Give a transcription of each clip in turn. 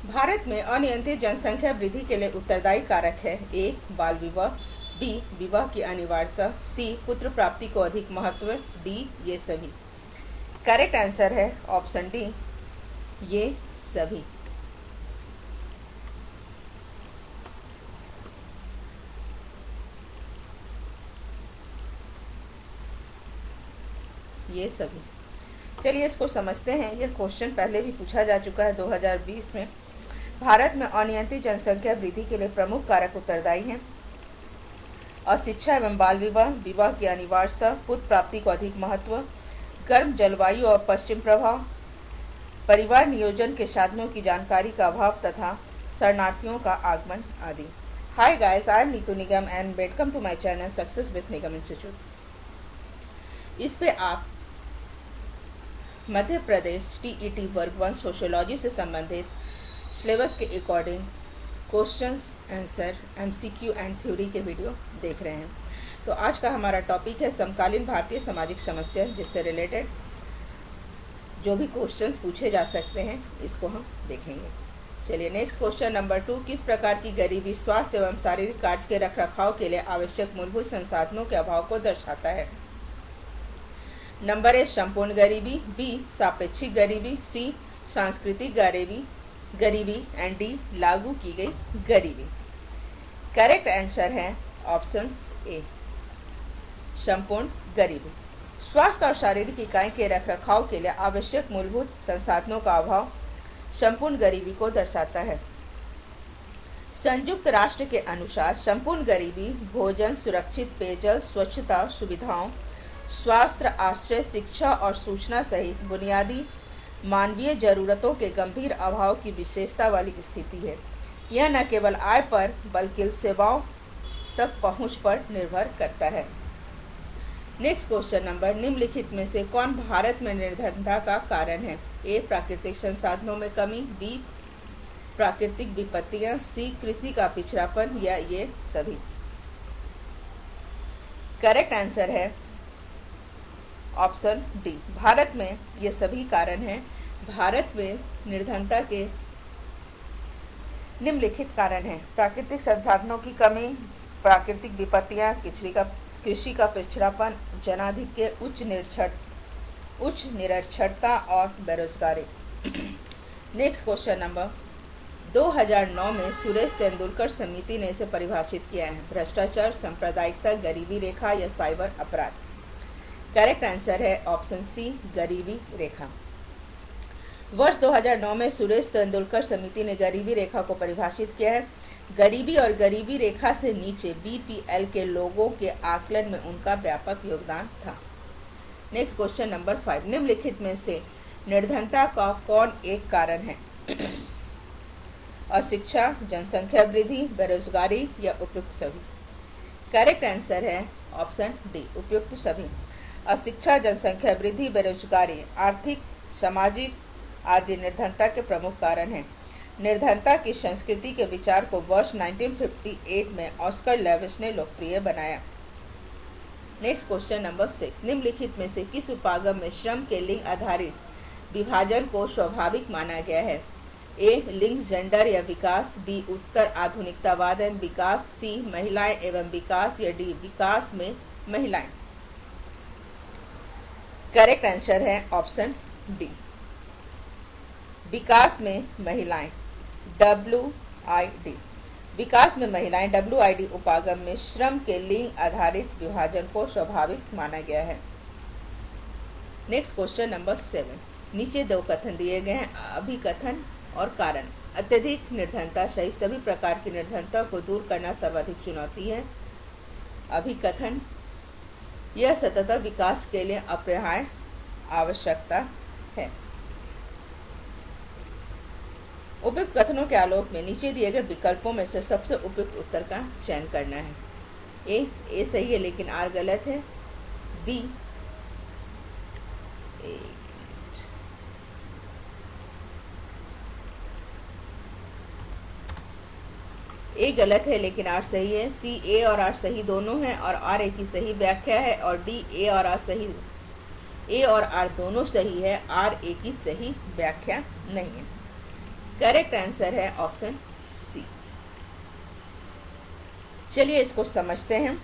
भारत में अनियंत्रित जनसंख्या वृद्धि के लिए उत्तरदायी कारक है। ए बाल विवाह, बी विवाह की अनिवार्यता, सी पुत्र प्राप्ति को अधिक महत्व, डी ये सभी। करेक्ट आंसर है ऑप्शन डी ये सभी। ये सभी। चलिए इसको समझते हैं। यह क्वेश्चन पहले भी पूछा जा चुका है 2020 में। भारत में अनियंत्रित जनसंख्या वृद्धि के लिए प्रमुख कारक उत्तरदायी हैं। अशिक्षा एवं बाल विवाह, विवाह की अनिवार्यता, पुत्र प्राप्ति को अधिक महत्व, गर्म जलवायु और पश्चिम प्रभाव, परिवार नियोजन के साधनों की जानकारी का अभाव तथा शरणार्थियों का आगमन आदि। Hi guys, I am Neetu Nigam and welcome to my channel success with Nigam institute. इस पे आप मध्य प्रदेश टीईटी वर्ग 1 सोशियोलॉजी से संबंधित सिलेबस के according questions answer MCQ and theory के वीडियो देख रहे हैं। तो आज का हमारा टॉपिक है समकालीन भारतीय सामाजिक समस्या, जिससे रिलेटेड जो भी क्वेश्चंस पूछे जा सकते हैं इसको हम देखेंगे। चलिए नेक्स्ट क्वेश्चन नंबर 2, किस प्रकार की गरीबी स्वास्थ्य एवं शारीरिक कार्य के रखरखाव के लिए आवश्यक मूलभूत संसाधनों के अभाव को दर्शाता है। नंबर ए संपूर्ण गरीबी, बी सापेक्षिक गरीबी, सी सांस्कृतिक गरीबी एंड डी लागू की गई गरीबी। करेक्ट आंसर है ऑप्शन ए संपूर्ण गरीबी। स्वास्थ्य और शारीरिक इकाई के रखरखाव के लिए आवश्यक मूलभूत संसाधनों का अभाव संपूर्ण गरीबी को दर्शाता है। संयुक्त राष्ट्र के अनुसार संपूर्ण गरीबी भोजन, सुरक्षित पेयजल, स्वच्छता सुविधाओं, स्वास्थ्य, आश्रय, शिक्षा और सूचना सहित बुनियादी मानवीय जरूरतों के गंभीर अभाव की विशेषता वाली स्थिति है। यह न केवल आय पर बल्कि सेवाओं तक पहुंच पर निर्भर करता है। नेक्स्ट क्वेश्चन नंबर, निम्नलिखित में से कौन भारत में निर्धनता का कारण है। ए प्राकृतिक संसाधनों में कमी, बी प्राकृतिक विपत्तियां, सी कृषि का पिछड़ापन या ये सभी। करेक्ट आंसर है ऑप्शन डी भारत में ये सभी कारण हैं। भारत में निर्धनता के निम्नलिखित कारण हैं। प्राकृतिक संसाधनों की कमी, प्राकृतिक विपत्तियां, कृषि का पिछड़ापन, जनाधिक्य, उच्च निरक्षरता और बेरोजगारी। नेक्स्ट क्वेश्चन नंबर, 2009 में सुरेश तेंदुलकर समिति ने इसे परिभाषित किया है। भ्रष्टाचार, सांप्रदायिकता, गरीबी रेखा या साइबर अपराध। करेक्ट आंसर है ऑप्शन सी गरीबी रेखा। वर्ष 2009 में सुरेश तेंदुलकर समिति ने गरीबी रेखा को परिभाषित किया है। गरीबी और गरीबी रेखा से नीचे बीपीएल के लोगों के आकलन में उनका व्यापक योगदान था। नेक्स्ट क्वेश्चन नंबर 5, निम्नलिखित में से निर्धनता का कौन एक कारण है। अशिक्षा, जनसंख्या वृद्धि, बेरोजगारी या उपयुक्त सभी। करेक्ट आंसर है ऑप्शन डी उपयुक्त सभी। अशिक्षा, जनसंख्या वृद्धि, बेरोजगारी, आर्थिक, सामाजिक आदि निर्धनता के प्रमुख कारण हैं। निर्धनता की संस्कृति के विचार को वर्ष 1958 में ऑस्कर लेविस ने लोकप्रिय बनाया। नेक्स्ट क्वेश्चन नंबर 6, निम्नलिखित में से किस उपागम में श्रम के लिंग आधारित विभाजन को स्वाभाविक माना गया है। ए लिंग, जेंडर या विकास, बी उत्तर आधुनिकतावाद एवं विकास, सी महिलाएं एवं विकास या डी विकास में महिलाएं। करेक्ट आंसर है ऑप्शन डी विकास में महिलाएं, WID। विकास में महिलाएं WID उपागम में श्रम के लिंग आधारित विभाजन को स्वाभाविक माना गया है। नेक्स्ट क्वेश्चन नंबर 7, नीचे दो कथन दिए गए हैं, अभिकथन और कारण। अत्यधिक निर्धनता सहित सभी प्रकार की निर्धनता को दूर करना सर्वाधिक चुनौती है। अभिकथन, यह सतत विकास के लिए अपरिहार्य आवश्यकता है। उपयुक्त कथनों के आलोक में नीचे दिए गए विकल्पों में से सबसे उपयुक्त उत्तर का चयन करना है। ए सही है लेकिन आर गलत है, बी ए गलत है लेकिन आर सही है, सी ए और आर सही दोनों हैं और आर ए की सही व्याख्या है, और डी ए और आर दोनों सही है, आर ए की सही व्याख्या नहीं है। करेक्ट आंसर है ऑप्शन सी। चलिए इसको समझते हैं।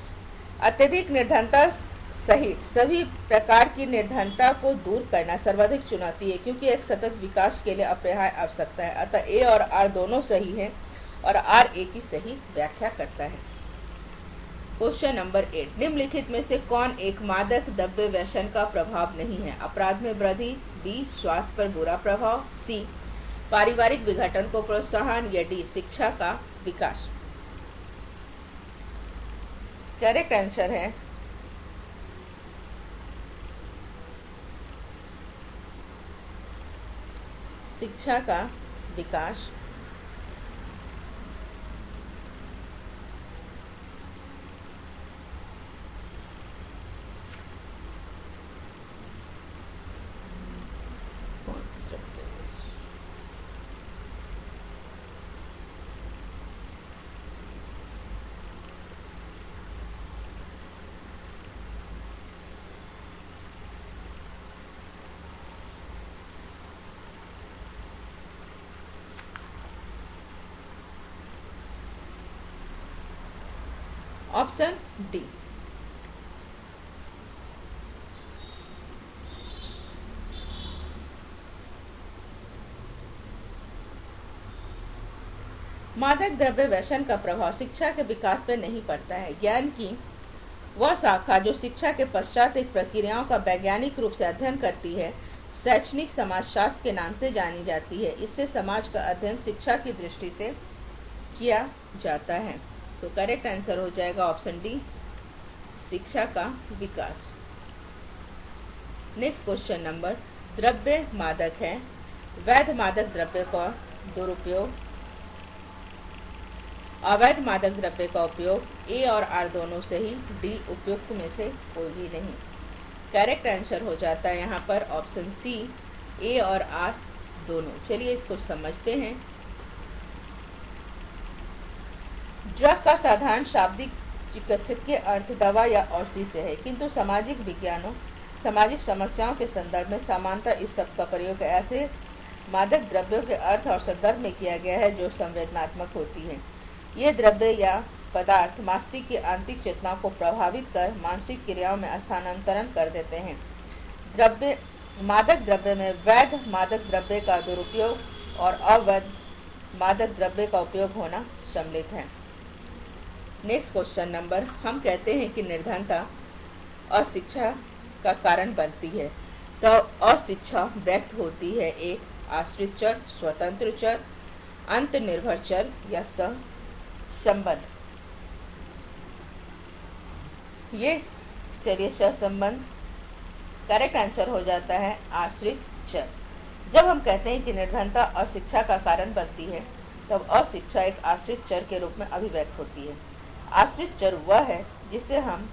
अत्यधिक निर्धनता सहित सभी प्रकार की निर्धनता को दूर करना सर्वाधिक चुनौती है, क्योंकि एक सतत विकास के लिए अपरिहार्य आवश्यकता है। अतः ए और आर दोनों सही हैं और आर ए की सही व्याख्या करता है। क्वेश्चन नंबर 8, निम्नलिखित में से कौन एक मादक द्रव्य व्यसन का प्रभाव नहीं है? अपराध में वृद्धि, बी स्वास्थ्य पर बुरा प्रभाव, सी पारिवारिक विघटन को प्रोत्साहन, या डी शिक्षा का विकास। करेक्ट आंसर है शिक्षा का विकास। Option D. मादक द्रव्य व्यसन का प्रभाव शिक्षा के विकास पर नहीं पड़ता है। ज्ञान की वह शाखा जो शिक्षा के पश्चात एक प्रक्रियाओं का वैज्ञानिक रूप से अध्ययन करती है, शैक्षणिक समाजशास्त्र के नाम से जानी जाती है। इससे समाज का अध्ययन शिक्षा की दृष्टि से किया जाता है। सो करेक्ट आंसर हो जाएगा ऑप्शन डी, शिक्षा का विकास। नेक्स्ट क्वेश्चन नंबर, द्रव्य मादक है, वैध मादक द्रव्य का दुरुपयोग, अवैध मादक द्रव्य का उपयोग, ए और आर दोनों से ही, डी उपयुक्त में से कोई भी नहीं। करेक्ट आंसर हो जाता है यहाँ पर ऑप्शन सी, ए और आर दोनों। चलिए इसको समझते हैं। ड्रग का साधारण शाब्दिक चिकित्सकीय अर्थ दवा या औषधि से है, किंतु सामाजिक विज्ञानों सामाजिक समस्याओं के संदर्भ में सामान्यतः इस शब्द का प्रयोग ऐसे मादक द्रव्यों के अर्थ और संदर्भ में किया गया है जो संवेदनात्मक होती है। ये द्रव्य या पदार्थ मस्तिष्क की आंतरिक चेतना को प्रभावित कर मानसिक क्रियाओं में स्थानांतरण कर देते हैं। मादक द्रव्य में वैध मादक द्रव्य का दुरुपयोग और अवैध मादक द्रव्य का उपयोग होना सम्मिलित है। नेक्स्ट क्वेश्चन नंबर, हम कहते हैं कि निर्धनता अशिक्षा का कारण बनती है, तो अशिक्षा व्यक्त होती है एक आश्रित चर, स्वतंत्र चर, अंतर्निर्भर चर या सह संबंध। ये चलिए सहसंबंध। करेक्ट आंसर हो जाता है आश्रित चर। जब हम कहते हैं कि निर्धनता अशिक्षा का कारण बनती है, तब अशिक्षा एक आश्रित चर के रूप में अभिव्यक्त होती है। आश्रित चर वह है जिसे हम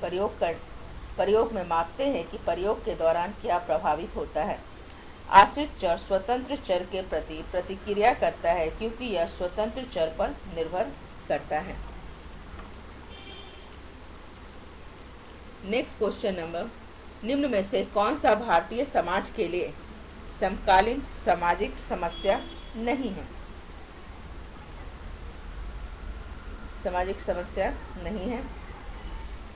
प्रयोग में मापते हैं कि प्रयोग के दौरान क्या प्रभावित होता है। आश्रित चर स्वतंत्र चर के प्रति प्रतिक्रिया करता है, क्योंकि यह स्वतंत्र चर पर निर्भर करता है। नेक्स्ट क्वेश्चन नंबर, निम्न में से कौन सा भारतीय समाज के लिए समकालीन सामाजिक समस्या नहीं है? सामाजिक समस्या नहीं है।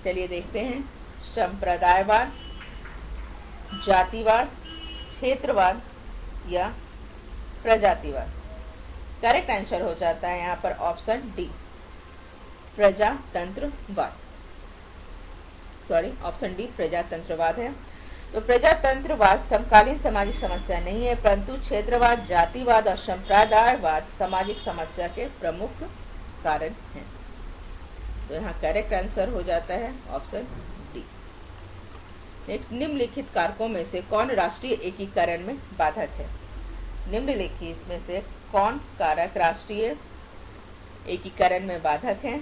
चलिए देखते हैं। संप्रदायवाद, जातिवाद, क्षेत्रवाद या प्रजातिवाद। करेक्ट आंसर हो जाता है यहाँ पर ऑप्शन डी, प्रजातंत्रवाद। ऑप्शन डी प्रजातंत्रवाद है। तो प्रजातंत्रवाद समकालीन सामाजिक समस्या नहीं है, परंतु क्षेत्रवाद, जातिवाद और संप्रदायवाद सामाजिक समस्या के प्रमुख कारण हैं। तो यहाँ करेक्ट आंसर हो जाता है ऑप्शन डी। नेक्स्ट, निम्नलिखित कारकों में से कौन राष्ट्रीय एकीकरण में बाधक है? निम्नलिखित में से कौन कारक राष्ट्रीय एकीकरण में बाधक है?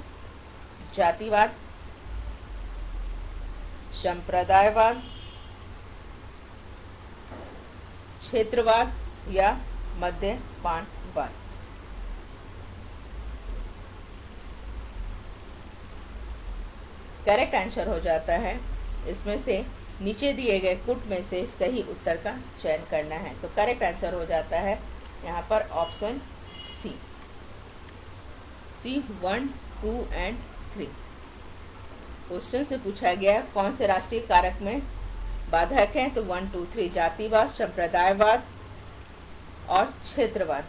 जातिवाद, संप्रदायवाद, क्षेत्रवाद या मद्यपानवाद। करेक्ट आंसर हो जाता है इसमें से नीचे दिए गए कुट में से सही उत्तर का चयन करना है। तो करेक्ट आंसर हो जाता है यहाँ पर ऑप्शन सी 1, 2 एंड 3। क्वेश्चन से पूछा गया कौन से राष्ट्रीय कारक में बाधक हैं, तो 1, 2, 3 जातिवाद, संप्रदायवाद और क्षेत्रवाद।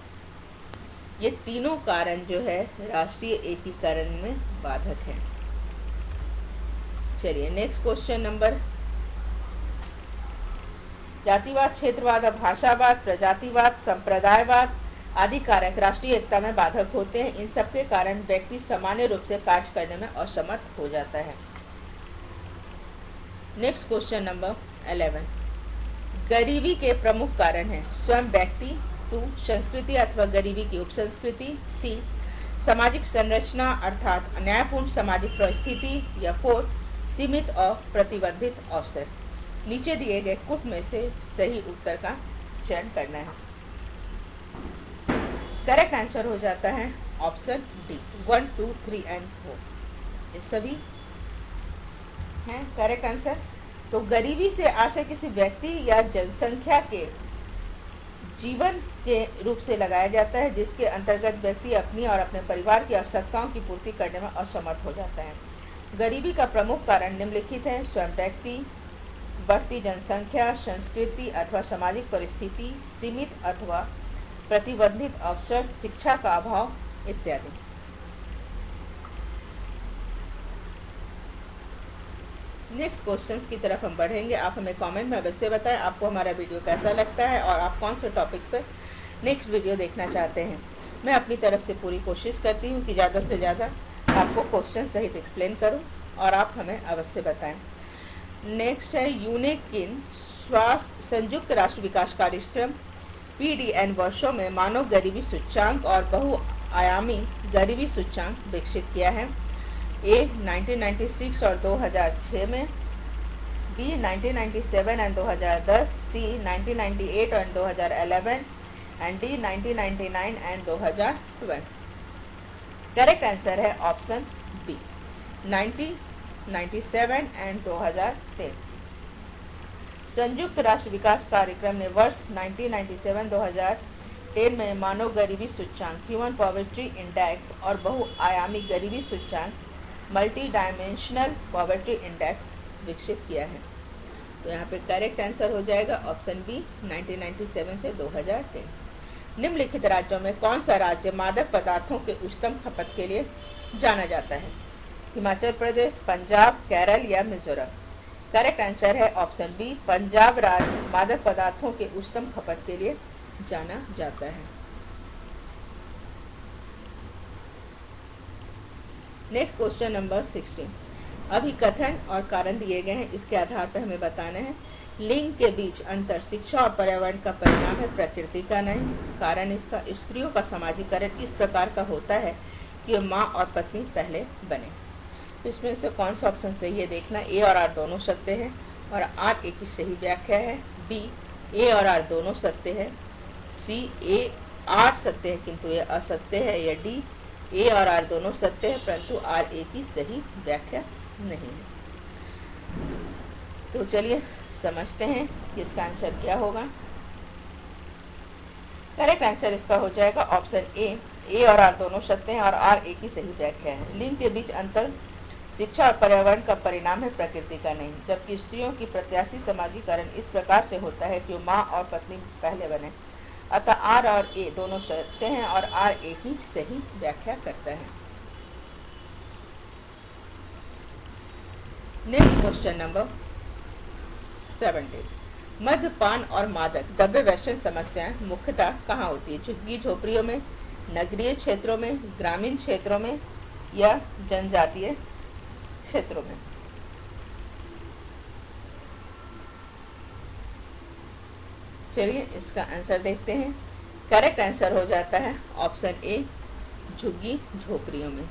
ये तीनों कारण जो है राष्ट्रीय एकीकरण में बाधक हैं। चलिए नेक्स्ट क्वेश्चन नंबर, जातिवाद, क्षेत्रवाद और भाषावाद, प्रजातिवाद, संप्रदायवाद आदि कारक राष्ट्रीय एकता में बाधक होते हैं। इन सब के कारण व्यक्ति सामान्य रूप से कार्य करने में असमर्थ हो जाता है। नेक्स्ट क्वेश्चन नंबर 11, गरीबी के प्रमुख कारण हैं स्वयं व्यक्ति, 2 संस्कृति अथवा गरीबी की उपसंस्कृति, सी सामाजिक संरचना अर्थात न्यायपूर्ण सामाजिक परिस्थिति, या 4 सीमित और प्रतिबंधित अवसर। नीचे दिए गए कुछ में से सही उत्तर का चयन करना है। करेक्ट आंसर हो जाता है ऑप्शन डी 1, 2, 3 एंड 4। ये सभी हैं करेक्ट आंसर। तो गरीबी से आशय किसी व्यक्ति या जनसंख्या के जीवन के रूप से लगाया जाता है जिसके अंतर्गत व्यक्ति अपनी और अपने परिवार की आवश्यकताओं की पूर्ति करने में असमर्थ हो जाता है। गरीबी का प्रमुख कारण निम्नलिखित है स्वयं व्यक्ति, बढ़ती जनसंख्या, संस्कृति अथवा सामाजिक परिस्थिति, सीमित अथवा प्रतिबंधित अवसर, शिक्षा का अभाव इत्यादि। नेक्स्ट क्वेश्चंस की तरफ हम बढ़ेंगे। आप हमें कमेंट में अवश्य बताएं आपको हमारा वीडियो कैसा लगता है और आप कौन से टॉपिक्स पर नेक्स्ट वीडियो देखना चाहते हैं। मैं अपनी तरफ से पूरी कोशिश करती हूँ कि ज़्यादा से ज़्यादा आपको क्वेश्चन सहित एक्सप्लेन करूँ और आप हमें अवश्य बताएं। नेक्स्ट है यूनेकिन स्वास्थ्य संयुक्त राष्ट्र विकास कार्यक्रम PDN वर्षों में मानव गरीबी सूचांक और बहुआयामी गरीबी सूचांक विकसित किया है। ए 1996 और 2006 में, बी 1997 एंड 2010, सी 1998 और 2011 and D 1999 and 2012। Correct answer है ऑप्शन बी 1997 एंड 2013। संयुक्त राष्ट्र विकास कार्यक्रम ने वर्ष 1997-2010 में मानव गरीबी सूचांक ह्यूमन पॉवर्टी इंडेक्स और बहुआयामी गरीबी सूचांक मल्टी डायमेंशनल पॉवर्टी इंडेक्स विकसित किया है। तो यहाँ पे करेक्ट आंसर हो जाएगा ऑप्शन बी 1997 से 2010। निम्नलिखित राज्यों में कौन सा राज्य मादक पदार्थों के उच्चतम खपत के लिए जाना जाता है? हिमाचल प्रदेश, पंजाब, केरल या मिजोरम। करेक्ट आंसर है ऑप्शन बी पंजाब राज्य मादक पदार्थों के उच्चतम खपत के लिए जाना जाता है। नेक्स्ट क्वेश्चन नंबर 16, अभी कथन और कारण दिए गए हैं, इसके आधार पर हमें बताना है लिंग के बीच अंतर शिक्षा और पर्यावरण का परिणाम है, प्रकृति का नहीं। कारण इसका स्त्रियों का समाजीकरण इस प्रकार का होता है कि माँ और पत्नी पहले बने। तो इसमें से कौन सा ऑप्शन सही है देखना। ए और आर दोनों सत्य है और आर एक ही सही व्याख्या है। बी ए और आर दोनों सत्य है। सी ए आर सत्य है किंतु ये असत्य है। या डी ए और आर दोनों सत्य है परंतु आर ए की सही व्याख्या नहीं है। तो चलिए समझते हैं कि इसका आंसर क्या होगा। करेक्ट आंसर इसका हो जाएगा ऑप्शन ए और आर दोनों सत्य हैं और आर ए की सही व्याख्या है। लिंग के बीच अंतर शिक्षा और पर्यावरण का परिणाम है, प्रकृति का नहीं। जबकि स्त्रियों की प्रत्याशी समाजीकरण इस प्रकार से होता है कि वो माँ और पत्नी पहले बने। अतः आर और ए दोनों सत्य हैं और आर ए की सही व्याख्या करता है। नेक्स्ट क्वेश्चन नंबर 17, मद्यपान और मादक द्रव्य व्यसन समस्याएं मुख्यतः कहाँ होती है? झुग्गी झोपड़ियों में, नगरीय क्षेत्रों में, ग्रामीण क्षेत्रों में या जनजातीय क्षेत्रों में। चलिए इसका आंसर देखते हैं। करेक्ट आंसर हो जाता है ऑप्शन ए झुग्गी झोपड़ियों में।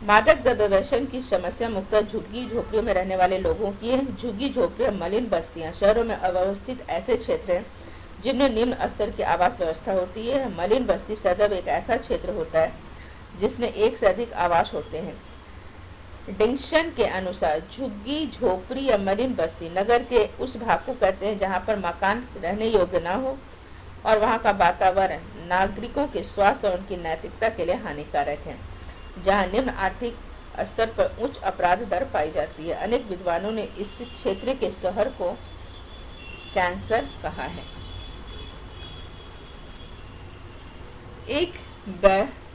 मादक द्रव्य व्यसन की समस्या मुख्यतः झुग्गी झोपड़ियों में रहने वाले लोगों की है। झुग्गी झोपड़ियां मलिन बस्तियां शहरों में अवस्थित ऐसे क्षेत्र हैं जिनमें निम्न स्तर की आवास व्यवस्था होती है। मलिन बस्ती सदैव एक ऐसा क्षेत्र होता है जिसमें एक से अधिक आवास होते हैं। डिक्शन के अनुसार झुग्गी झोपड़ी या मलिन बस्ती नगर के उस भाग को कहते हैं जहां पर मकान रहने योग्य न हो और वहाँ का वातावरण नागरिकों के स्वास्थ्य और उनकी नैतिकता के लिए हानिकारक है। जहाँ निम्न आर्थिक स्तर पर उच्च अपराध दर पाई जाती है। अनेक विद्वानों ने इस क्षेत्र के शहर को कैंसर कहा है। एक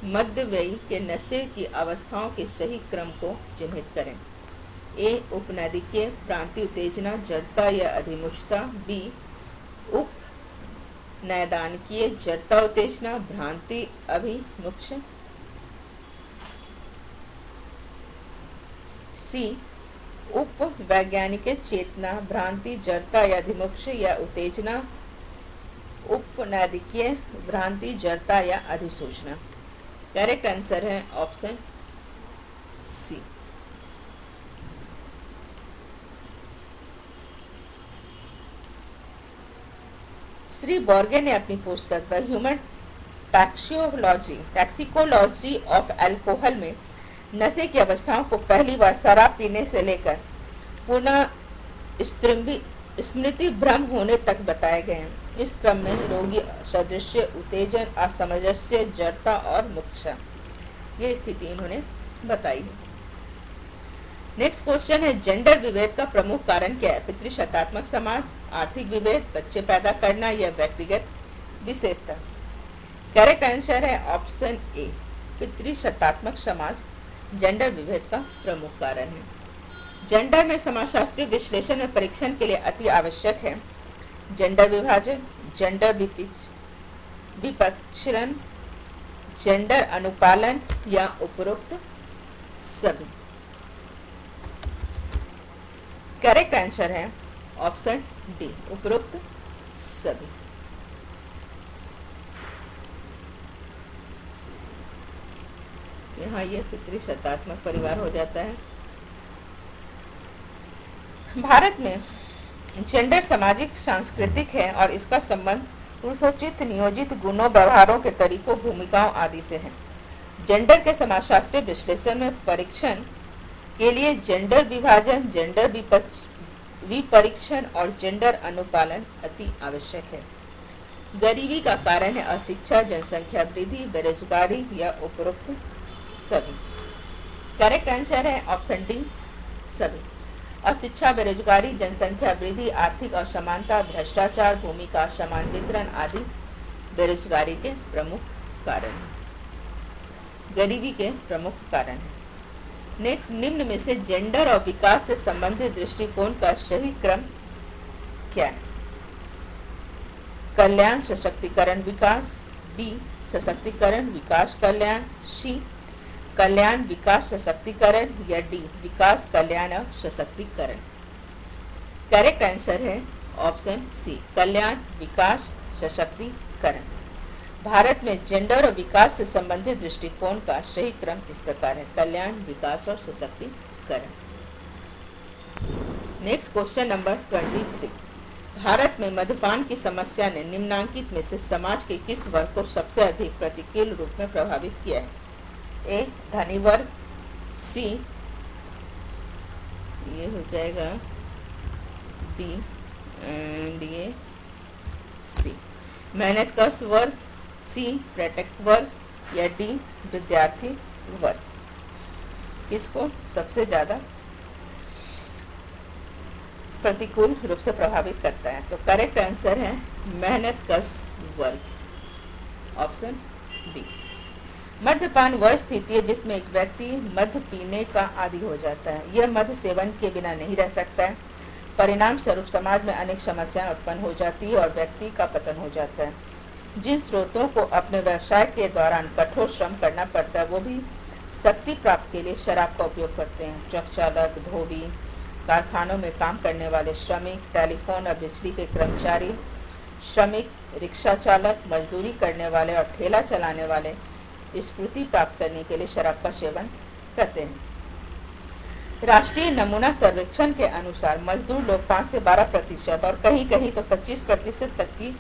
मध्यवयी के नशे की अवस्थाओं के सही क्रम को चिन्हित करें। ए उपनैदिकीय प्रांतीय उत्तेजना जड़ता या अधिमुचता। बी उपनैदानिकीय जड़ता उत्तेजना भ्रांति अभिमुच। सी उपवैज्ञानिक चेतना भ्रांति जड़ता या अधिमुक्ष या उत्तेजना उपनैदिकीय भ्रांति जड़ता या अधिसूचना। करेक्ट आंसर है ऑप्शन सी। श्री बोर्गे ने अपनी पुस्तक द ह्यूमन टैक्सिकोलॉजी ऑफ अल्कोहल में नशे की अवस्थाओं को पहली बार शराब पीने से लेकर पुनः स्मृति भ्रम होने तक बताए गए हैं। इस क्रम में रोगी सदृश्य उत्तेजन असमंजस्य जड़ता और मुक्षा ये स्थिति इन्होंने बताई है। नेक्स्ट क्वेश्चन है जेंडर विभेद का प्रमुख कारण क्या है? पितृसत्तात्मक समाज, आर्थिक विभेद, बच्चे पैदा करना या व्यक्तिगत विशेषता। करेक्ट आंसर है ऑप्शन ए पितृसत्तात्मक समाज जेंडर विभेद का प्रमुख कारण है। जेंडर में समाजशास्त्रीय विश्लेषण में परीक्षण के लिए अति आवश्यक है जेंडर विभाजन, जेंडर विपक्षरण, जेंडर अनुपालन या उपरोक्त सभी। करेक्ट आंसर है ऑप्शन डी उपरोक्त सभी। यहाँ ये पितृसत्तात्मक परिवार हो जाता है। भारत में जेंडर सामाजिक सांस्कृतिक है और इसका संबंध पुरुषोचित नियोजित गुणों, व्यवहारों के तरीकों, भूमिकाओं आदि से है। जेंडर के समाजशास्त्रीय विश्लेषण में परीक्षण के लिए जेंडर विभाजन, जेंडर विपरीक्षण और जेंडर अनुपालन अति आवश्यक है। गरीबी का कारण है अशिक्षा, जनसंख्या वृद्धि, बेरोजगारी या उपरोक्त सभी। करेक्ट आंसर है ऑप्शन डी सभी। अशिक्षा, बेरोजगारी, जनसंख्या वृद्धि, आर्थिक असमानता, भ्रष्टाचार, भूमि का असमान वितरण आदि बेरोजगारी के प्रमुख कारण हैं, गरीबी के प्रमुख कारण हैं। नेक्स्ट, निम्न में से जेंडर और विकास से संबंधित दृष्टिकोण का सही क्रम क्या है? कल्याण, सशक्तिकरण, विकास। बी सशक्तिकरण, विकास, कल्याण। सी कल्याण, विकास, सशक्तिकरण या डी विकास, कल्याण और सशक्तिकरण। करेक्ट आंसर है ऑप्शन सी कल्याण, विकास, सशक्तिकरण। भारत में जेंडर और विकास से संबंधित दृष्टिकोण का सही क्रम इस प्रकार है: कल्याण, विकास और सशक्तिकरण। Next question number 23। भारत में मद्यपान की समस्या ने निम्नांकित में से समाज के किस वर्ग को सबसे अधिक प्रतिकूल रूप में प्रभावित किया है? ए धनी वर्ग। सी ये हो जाएगा बी एंड ये सी मेहनतकश वर्ग। सी पर्यटक वर्ग या डी विद्यार्थी वर्ग। किसको सबसे ज्यादा प्रतिकूल रूप से प्रभावित करता है? तो करेक्ट आंसर है मेहनतकश वर्ग, ऑप्शन बी। मद्यपान वह स्थिति है जिसमें एक व्यक्ति मद्य पीने का आदी हो जाता है। यह मद्य सेवन के बिना नहीं रह सकता है। परिणाम स्वरूप समाज में अनेक समस्याएं उत्पन्न हो जाती है और व्यक्ति का पतन हो जाता है। जिन स्रोतों को अपने व्यवसाय के दौरान कठोर श्रम करना पड़ता है वो भी शक्ति प्राप्त के लिए शराब का उपयोग करते हैं। ट्रक चालक, धोबी, कारखानों में काम करने वाले श्रमिक, टेलीफोन और बिजली के कर्मचारी, श्रमिक, रिक्शा चालक, मजदूरी करने वाले और ठेला चलाने वाले स्फूर्ति प्राप्त करने के लिए शराब का सेवन करते हैं। राष्ट्रीय नमूना सर्वेक्षण के अनुसार मजदूर लोग 5 से 12% और कहीं कहीं तो 25% तक की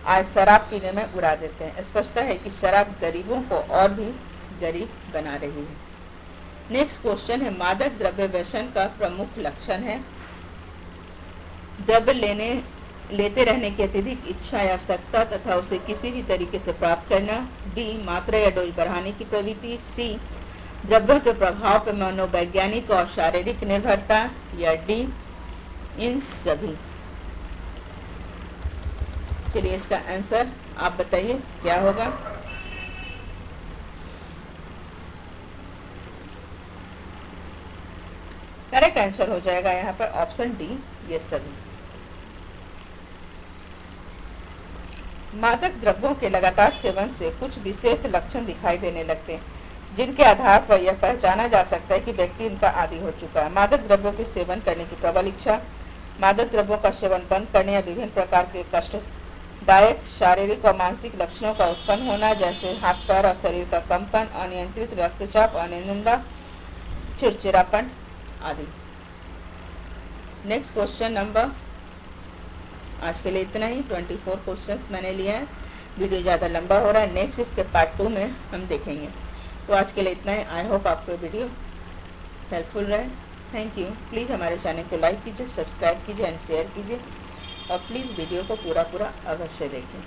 आय शराब पीने में उड़ा देते हैं। स्पष्ट है कि शराब गरीबों को और भी गरीब बना रही है। नेक्स्ट क्वेश्चन है मादक द्रव्य व्यसन का प्रमुख लक्षण है। द्रव्य लेते रहने की अत्यधिक इच्छा या आवश्यकता तथा उसे किसी भी तरीके से प्राप्त करना। डी, मात्रा या डोज बढ़ाने की प्रवृत्ति। सी, द्रव्यों के प्रभाव पर मनोवैज्ञानिक और शारीरिक निर्भरता। या डी, इन सभी। चलिए इसका आंसर आप बताइए क्या होगा। करेक्ट आंसर हो जाएगा यहाँ पर ऑप्शन डी, ये सभी। मादक द्रव्यों के लगातार सेवन से कुछ विशेष लक्षण दिखाई देने लगते हैं, जिनके आधार पर यह पहचाना जा सकता है कि व्यक्ति इनका आदी हो चुका है। मादक द्रव्यों के सेवन करने की प्रबल इच्छा, मादक द्रव्यों का सेवन बंद करने या विभिन्न प्रकार के कष्टदायक शारीरिक और मानसिक लक्षणों का उत्पन्न होना, जैसे हाथ पैर और शरीर का कंपन, अनियंत्रित रक्तचाप, अनिंदा, चिड़चिड़ापन आदि। नेक्स्ट क्वेश्चन नंबर, आज के लिए इतना ही। 24 क्वेश्चंस मैंने लिया है, वीडियो ज़्यादा लंबा हो रहा है। नेक्स्ट इसके पार्ट 2 में हम देखेंगे। तो आज के लिए इतना ही। आई होप आपको वीडियो हेल्पफुल रहे। Thank you. प्लीज़ हमारे चैनल को लाइक कीजिए, सब्सक्राइब कीजिए एंड शेयर कीजिए, और प्लीज़ वीडियो को पूरा अवश्य देखें।